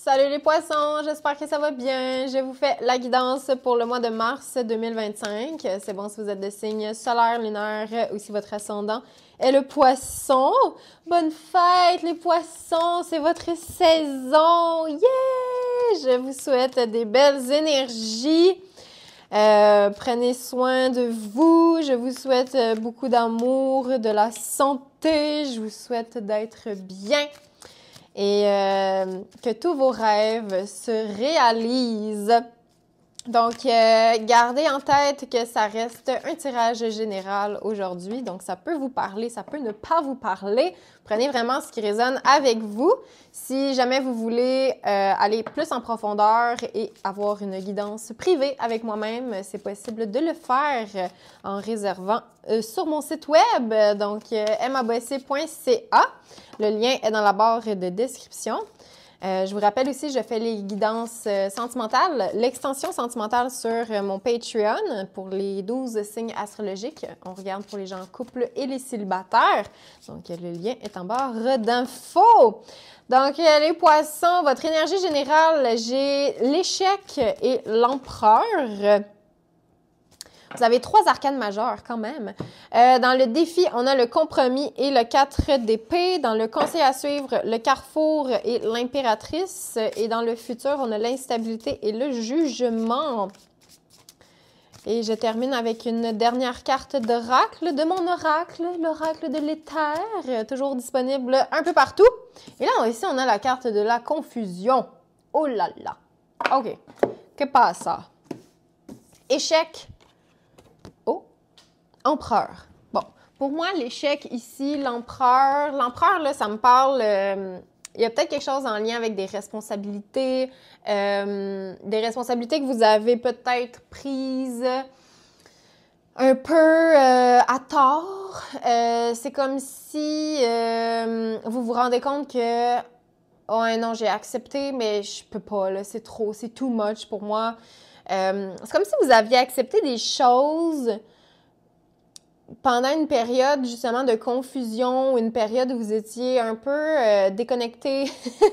Salut les poissons, j'espère que ça va bien. Je vous fais la guidance pour le mois de mars 2025. C'est bon si vous êtes de signe solaire, lunaire ou si votre ascendant est le poisson. Bonne fête les poissons, c'est votre saison. Yeah! Je vous souhaite des belles énergies. Prenez soin de vous. Je vous souhaite beaucoup d'amour, de la santé. Je vous souhaite d'être bien. Et que tous vos rêves se réalisent. Donc, gardez en tête que ça reste un tirage général aujourd'hui. Donc, ça peut vous parler, ça peut ne pas vous parler. Prenez vraiment ce qui résonne avec vous. Si jamais vous voulez aller plus en profondeur et avoir une guidance privée avec moi-même, c'est possible de le faire en réservant sur mon site web, donc mabc.ca. Le lien est dans la barre de description. Je vous rappelle aussi, je fais les guidances sentimentales, l'extension sentimentale sur mon Patreon pour les 12 signes astrologiques. On regarde pour les gens en couple et les célibataires. Donc, le lien est en barre d'infos. Donc, les poissons, votre énergie générale, j'ai l'échec et l'empereur. Vous avez 3 arcanes majeures quand même. Dans le défi, on a le compromis et le 4 d'épée. Dans le conseil à suivre, le carrefour et l'impératrice. Et dans le futur, on a l'instabilité et le jugement. Et je termine avec une dernière carte d'oracle de mon oracle, l'oracle de l'éther, toujours disponible un peu partout. Et là, ici, on a la carte de la confusion. Oh là là! OK. Que passe ça? Échec. Empereur. Bon, pour moi, l'échec ici, l'empereur, là, ça me parle... il y a peut-être quelque chose en lien avec des responsabilités que vous avez peut-être prises un peu à tort. C'est comme si vous vous rendez compte que « Oh non, j'ai accepté, mais je peux pas, là, c'est trop, c'est too much pour moi. » C'est comme si vous aviez accepté des choses pendant une période justement de confusion, une période où vous étiez un peu déconnecté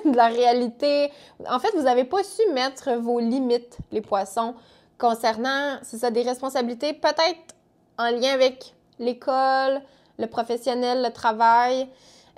de la réalité. En fait, vous n'avez pas su mettre vos limites, les poissons, concernant, c'est ça, des responsabilités peut-être en lien avec l'école, le professionnel, le travail.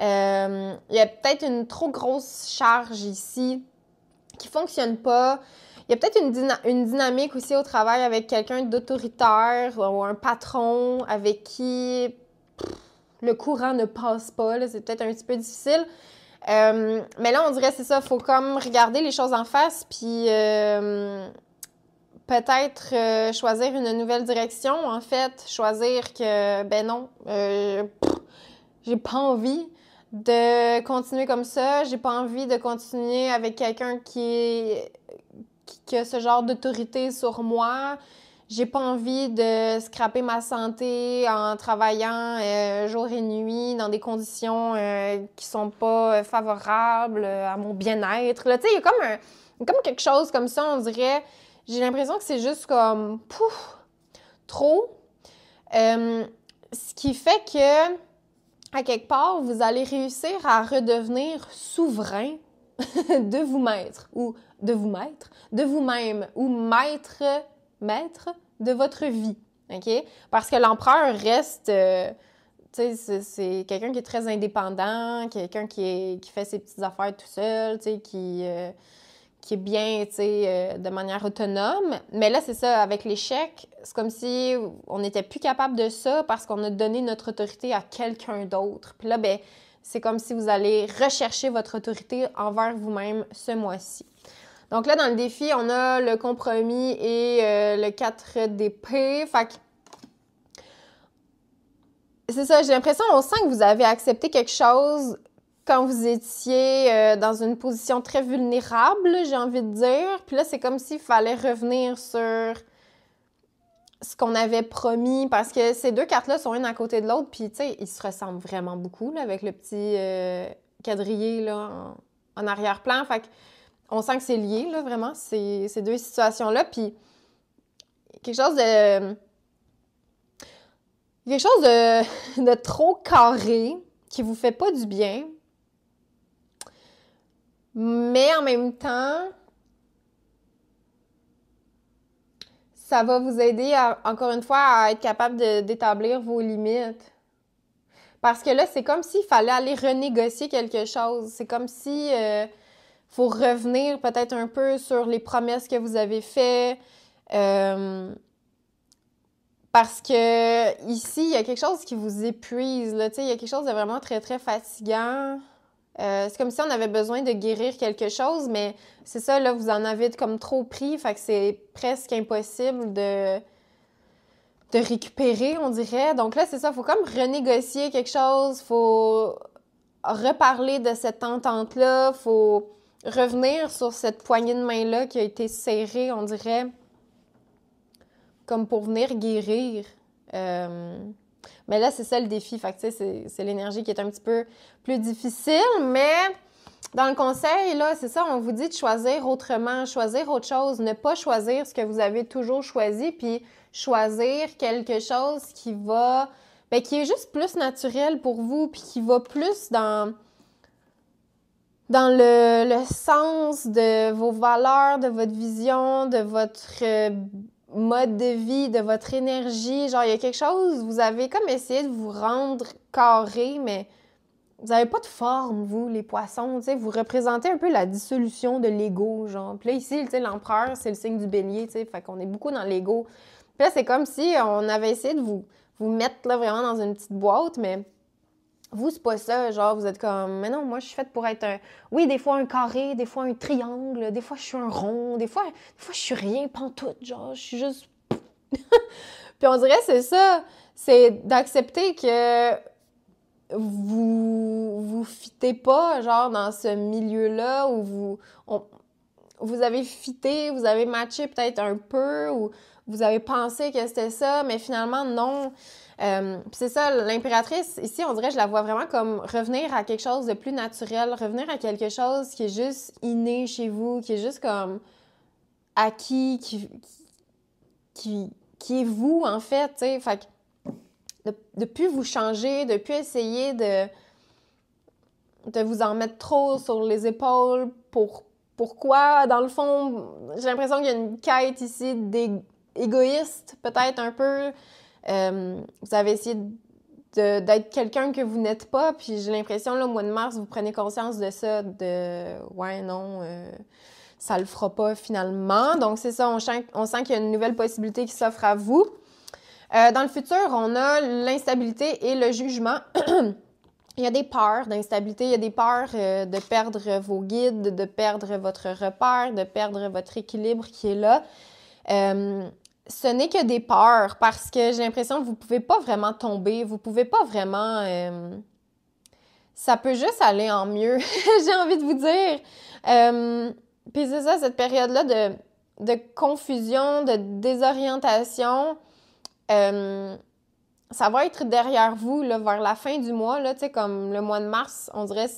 Il y a peut-être une trop grosse charge ici qui ne fonctionne pas. Il y a peut-être une dynamique aussi au travail avec quelqu'un d'autoritaire ou un patron avec qui le courant ne passe pas. C'est peut-être un petit peu difficile. Mais là, on dirait c'est ça, il faut comme regarder les choses en face puis peut-être choisir une nouvelle direction. En fait, choisir que, ben non, j'ai pas envie de continuer comme ça. J'ai pas envie de continuer avec quelqu'un qui a ce genre d'autorité sur moi. J'ai pas envie de scraper ma santé en travaillant jour et nuit dans des conditions qui sont pas favorables à mon bien-être. Là, tu sais, il y a comme quelque chose comme ça, on dirait. J'ai l'impression que c'est juste comme pouf, trop. Ce qui fait que à quelque part, vous allez réussir à redevenir souverain de vous-même ou maître de votre vie, OK? Parce que l'empereur reste, tu sais, c'est quelqu'un qui est très indépendant, quelqu'un qui fait ses petites affaires tout seul, tu sais, qui est bien, tu sais, de manière autonome. Mais là, c'est ça, avec l'échec, c'est comme si on n'était plus capable de ça parce qu'on a donné notre autorité à quelqu'un d'autre. Puis là, ben c'est comme si vous allez rechercher votre autorité envers vous-même ce mois-ci. Donc là, dans le défi, on a le compromis et le 4 d'épée. Fait que c'est ça, j'ai l'impression, on sent que vous avez accepté quelque chose quand vous étiez dans une position très vulnérable, j'ai envie de dire. Puis là, c'est comme s'il fallait revenir sur ce qu'on avait promis, parce que ces 2 cartes-là sont une à côté de l'autre, puis tu sais, ils se ressemblent vraiment beaucoup, là, avec le petit quadrillé, là, en arrière-plan. Fait qu'on sent que c'est lié, là, vraiment, ces 2 situations-là. Puis quelque chose de trop carré qui vous fait pas du bien. Mais en même temps, ça va vous aider, encore une fois, à être capable d'établir vos limites. Parce que là, c'est comme s'il fallait aller renégocier quelque chose. C'est comme si faut revenir peut-être un peu sur les promesses que vous avez faites. Parce que ici, il y a quelque chose qui vous épuise, là. Tu sais, il y a quelque chose de vraiment très, très fatigant. C'est comme si on avait besoin de guérir quelque chose, mais c'est ça, là, vous en avez comme trop pris, fait que c'est presque impossible de récupérer, on dirait. Donc là, c'est ça, il faut comme renégocier quelque chose, faut reparler de cette entente-là, faut revenir sur cette poignée de main-là qui a été serrée, on dirait, comme pour venir guérir. Mais là, c'est ça le défi. Fait que, tu sais, c'est l'énergie qui est un petit peu plus difficile, mais dans le conseil, là, c'est ça, on vous dit de choisir autrement, choisir autre chose, ne pas choisir ce que vous avez toujours choisi, puis choisir quelque chose qui va, ben, qui est juste plus naturel pour vous, puis qui va plus dans le sens de vos valeurs, de votre vision, de votre mode de vie, de votre énergie. Genre, il y a quelque chose, vous avez comme essayé de vous rendre carré, mais vous n'avez pas de forme, vous, les poissons, tu sais. Vous représentez un peu la dissolution de l'ego, genre. Puis là, ici, tu sais, l'empereur, c'est le signe du bélier, tu sais. Fait qu'on est beaucoup dans l'ego. Puis là, c'est comme si on avait essayé de vous mettre là vraiment dans une petite boîte, mais vous, c'est pas ça. Genre, vous êtes comme, mais non, moi, je suis faite pour être oui, des fois un carré, des fois un triangle, des fois, je suis un rond, des fois je suis rien, pantoute. Genre, je suis juste. Puis on dirait, c'est ça. C'est d'accepter que vous fitez pas, genre, dans ce milieu-là où vous avez fité, vous avez matché peut-être un peu, ou vous avez pensé que c'était ça, mais finalement, non. Puis c'est ça, l'impératrice, ici, on dirait, je la vois vraiment comme revenir à quelque chose de plus naturel, revenir à quelque chose qui est juste inné chez vous, qui est juste comme acquis, qui est vous, en fait, tu sais. Fait que de plus vous changer, de plus essayer de vous en mettre trop sur les épaules pourquoi, dans le fond, j'ai l'impression qu'il y a une quête ici d'égoïste, peut-être un peu. Vous avez essayé d'être quelqu'un que vous n'êtes pas, puis j'ai l'impression, là, au mois de mars, vous prenez conscience de ça, ouais, non, ça le fera pas finalement. Donc, c'est ça, on sent qu'il y a une nouvelle possibilité qui s'offre à vous. Dans le futur, on a l'instabilité et le jugement. Il y a des peurs d'instabilité, il y a des peurs de perdre vos guides, de perdre votre repère, de perdre votre équilibre qui est là. Ce n'est que des peurs parce que j'ai l'impression que vous ne pouvez pas vraiment tomber, vous ne pouvez pas vraiment... ça peut juste aller en mieux, j'ai envie de vous dire. Puis c'est ça, cette période-là de confusion, de désorientation... ça va être derrière vous, là, vers la fin du mois, là, tu sais, comme le mois de mars, on dirait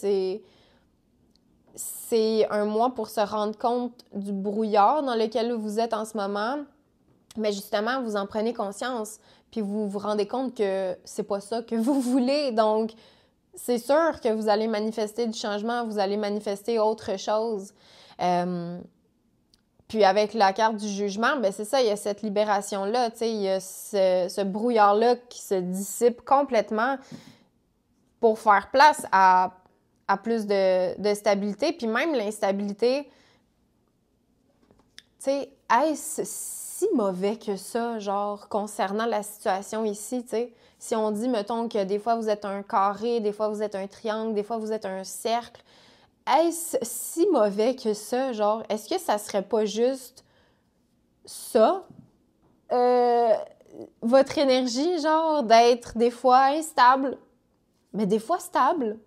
c'est un mois pour se rendre compte du brouillard dans lequel vous êtes en ce moment. Mais justement, vous en prenez conscience, puis vous vous rendez compte que c'est pas ça que vous voulez. Donc, c'est sûr que vous allez manifester du changement, vous allez manifester autre chose. Puis avec la carte du jugement, ben c'est ça, il y a cette libération-là, tu sais, il y a ce brouillard-là qui se dissipe complètement pour faire place à plus de stabilité. Puis même l'instabilité, tu sais, est-ce si mauvais que ça, genre, concernant la situation ici, tu sais? Si on dit, mettons, que des fois vous êtes un carré, des fois vous êtes un triangle, des fois vous êtes un cercle, est-ce si mauvais que ça, genre? Est-ce que ça serait pas juste ça? Votre énergie, genre, d'être des fois instable, mais des fois stable,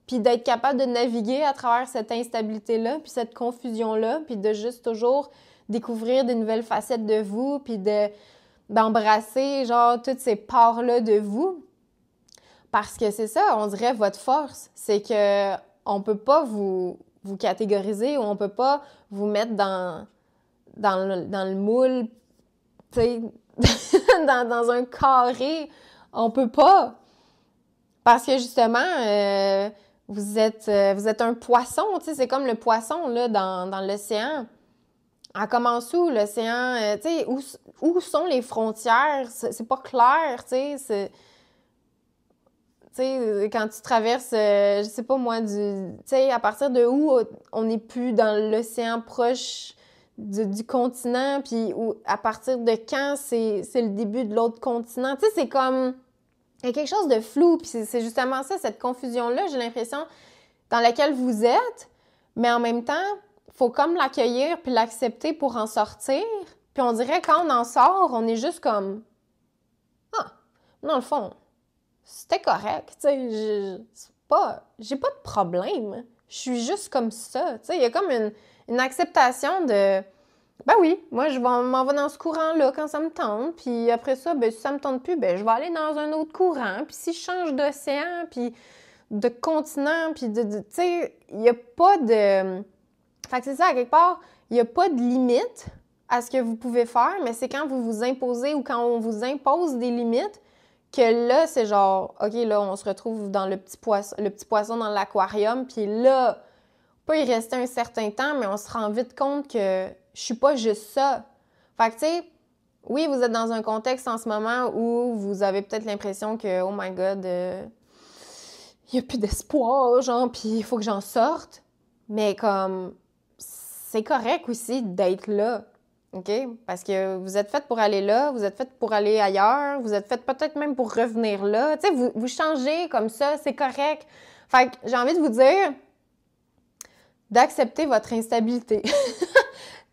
puis d'être capable de naviguer à travers cette instabilité-là, puis cette confusion-là, puis de juste toujours découvrir de nouvelles facettes de vous, puis d'embrasser, genre, toutes ces parts-là de vous. Parce que c'est ça, on dirait, votre force, c'est que on peut pas vous catégoriser ou on peut pas vous mettre dans le moule, tu sais, dans un carré. On peut pas. Parce que justement, vous êtes un poisson, tu sais, c'est comme le poisson, là, dans l'océan. Elle commence où, l'océan? Tu sais, où sont les frontières? C'est pas clair, tu sais, tu sais, quand tu traverses, je sais pas moi, tu sais, à partir de où on n'est plus dans l'océan proche du continent, puis à partir de quand c'est le début de l'autre continent. Tu sais, c'est comme, il y a quelque chose de flou, puis c'est justement ça, cette confusion-là, j'ai l'impression, dans laquelle vous êtes, mais en même temps, il faut comme l'accueillir puis l'accepter pour en sortir. Puis on dirait quand on en sort, on est juste comme, ah, dans le fond, c'était correct, tu sais, j'ai pas de problème. Je suis juste comme ça, tu sais, il y a comme une acceptation de, ben oui, moi je m'en vais dans ce courant-là quand ça me tente, puis après ça, ben si ça me tente plus, ben je vais aller dans un autre courant, puis si je change d'océan, puis de continent, puis tu sais, il y a pas de... Fait que c'est ça, à quelque part, il y a pas de limite à ce que vous pouvez faire, mais c'est quand vous vous imposez ou quand on vous impose des limites que là, c'est genre, OK, là, on se retrouve dans le petit poisson dans l'aquarium, puis là, on peut y rester un certain temps, mais on se rend vite compte que je suis pas juste ça. Fait que, tu sais, oui, vous êtes dans un contexte en ce moment où vous avez peut-être l'impression que, oh my God, il y a plus d'espoir, genre, puis il faut que j'en sorte. Mais comme, c'est correct aussi d'être là. OK? Parce que vous êtes fait pour aller là, vous êtes fait pour aller ailleurs, vous êtes fait peut-être même pour revenir là. Tu sais, vous changez comme ça, c'est correct. Fait que j'ai envie de vous dire d'accepter votre instabilité.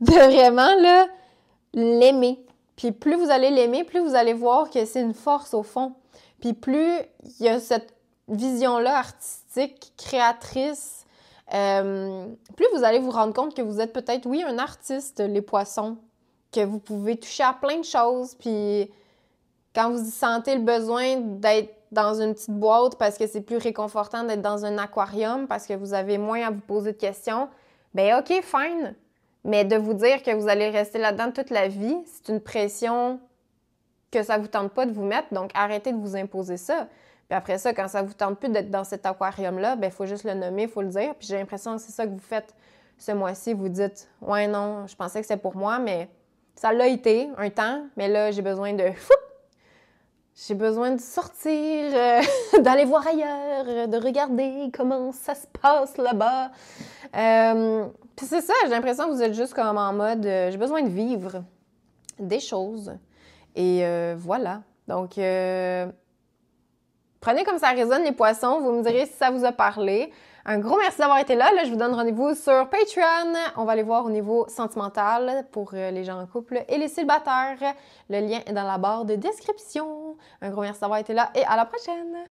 De vraiment, là, l'aimer. Puis plus vous allez l'aimer, plus vous allez voir que c'est une force au fond. Puis plus il y a cette vision-là artistique, créatrice, plus vous allez vous rendre compte que vous êtes peut-être, oui, un artiste, les poissons, que vous pouvez toucher à plein de choses, puis quand vous sentez le besoin d'être dans une petite boîte parce que c'est plus réconfortant d'être dans un aquarium, parce que vous avez moins à vous poser de questions, ben OK, fine. Mais de vous dire que vous allez rester là-dedans toute la vie, c'est une pression que ça vous tente pas de vous mettre, donc arrêtez de vous imposer ça. Puis après ça, quand ça vous tente plus d'être dans cet aquarium-là, ben il faut juste le nommer, il faut le dire. Puis j'ai l'impression que c'est ça que vous faites ce mois-ci. Vous dites « Ouais, non, je pensais que c'était pour moi, mais ça l'a été un temps, mais là, j'ai besoin de... J'ai besoin de sortir, d'aller voir ailleurs, de regarder comment ça se passe là-bas. » Puis c'est ça, j'ai l'impression que vous êtes juste comme en mode j'ai besoin de vivre des choses. Et voilà. Donc, prenez comme ça résonne les poissons. Vous me direz si ça vous a parlé. Un gros merci d'avoir été là. Là, je vous donne rendez-vous sur Patreon. On va aller voir au niveau sentimental pour les gens en couple et les célibataires. Le lien est dans la barre de description. Un gros merci d'avoir été là et à la prochaine!